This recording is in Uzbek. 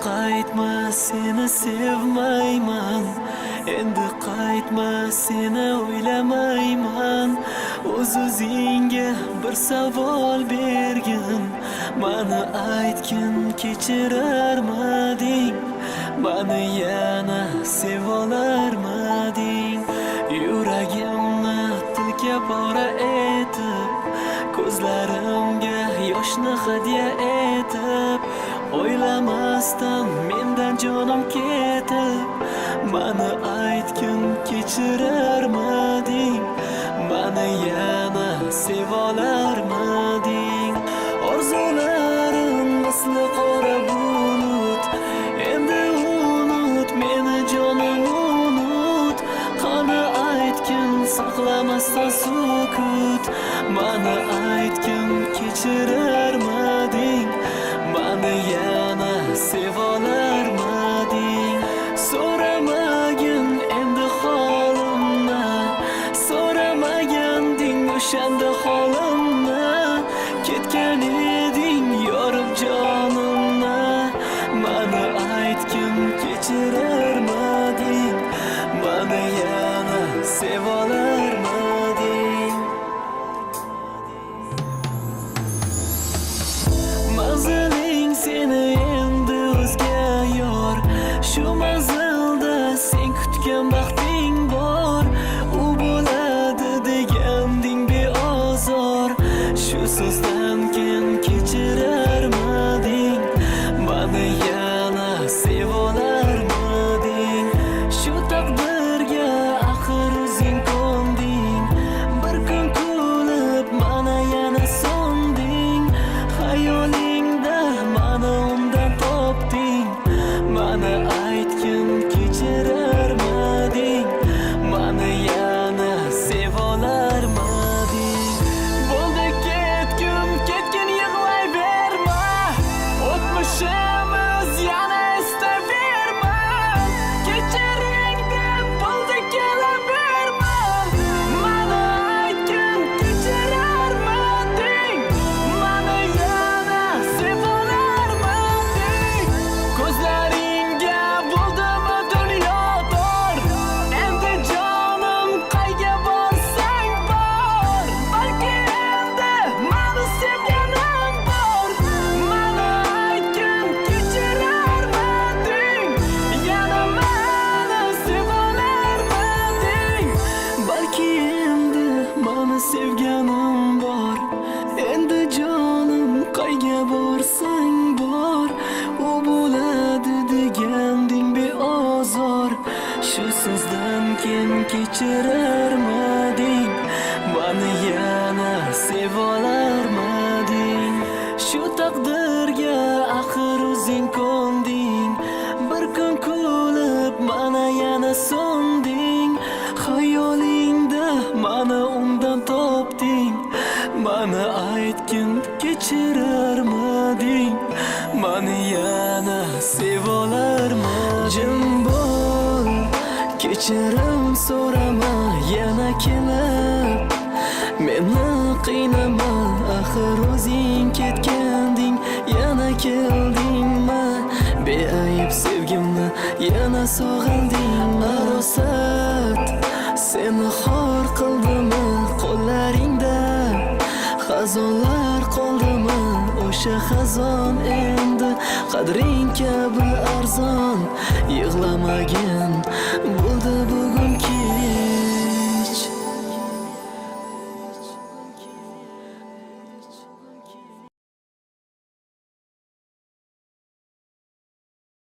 qaytma, seni sevmayman. Endi qaytma, seni o'ylamayman. O'z-o'zingga bir savol bergin. Mani aytgin, kechirarmading? Mani yana sevolarmading? Yuragimni tilka pora etib, ko'zlarimga yoshni hadya etib, o'ylamasdan mendan jonim ketib, mani aytgin, kechirarmading? Mani yana sevolarmading? Orzularim misli qora bulut, endi unut meni jonim, unut. Qani aytgin, saqlamasdan sukut, mani aytgin, kechirarmading? Mani yana sevolarmading? So'ramagin endi holimni, so'ramaganding o'shanda holimni. Ketgan eding yorib jonimni, mani aytgin, kechirarmading? Mani yana sevolarmading? Manziling seni endi o'zga yor, shu manzilda sen kutgan baxting bor. U bo'ladi deganding beozor, shu so'zdan keyin kechirarmading? Mani yana sevolarmading? Shu taqdirga axir o'zing ko'nding, bir kun kulib mana yana so'nding. Xayolingda mani undan topding, mani aytgin, kechirarmading? Mani yana sevolarmading? Bo'ldi ketgin, ketgin, yig'layverma, o'tmishimiz yana eslaverma. Kechiring deb bo'ldi kelaverma, mani aytgin, kechirarmading? Mani yana sevolarmading? Ko'zlaringga bo'ldimi dunyodor, endi jonim qayga borsang bor. Balki endi mani sevganim bor, mani aytgin, kechirarmading? Yana mani sevolarmading? Balki endi mani sevganim bor, endi jonim qayga borsang bor. U bo'ladi deganding beozor, shu so'zdan keyin kechirarmading? Mani yana sevolarmading? Shu taqdirga axir o'zing ko'nding, bir kun kulib mana yana so'nding. Xayolingda mana undan topding, mani aytgin, kechirarmading? Mani yana sevolarmading? Jim bo'l, kechirim so'rama yana kelib, meni qiynama, axir o'zing ketganding, yana keldingmi? Beayb sevgimni yana sog'indingmi? Arosat seni xor qildimi qo'llaringda? Xazonlar qoldimi o'sha xazon endi qadring kabi arzon? Yig'lamagin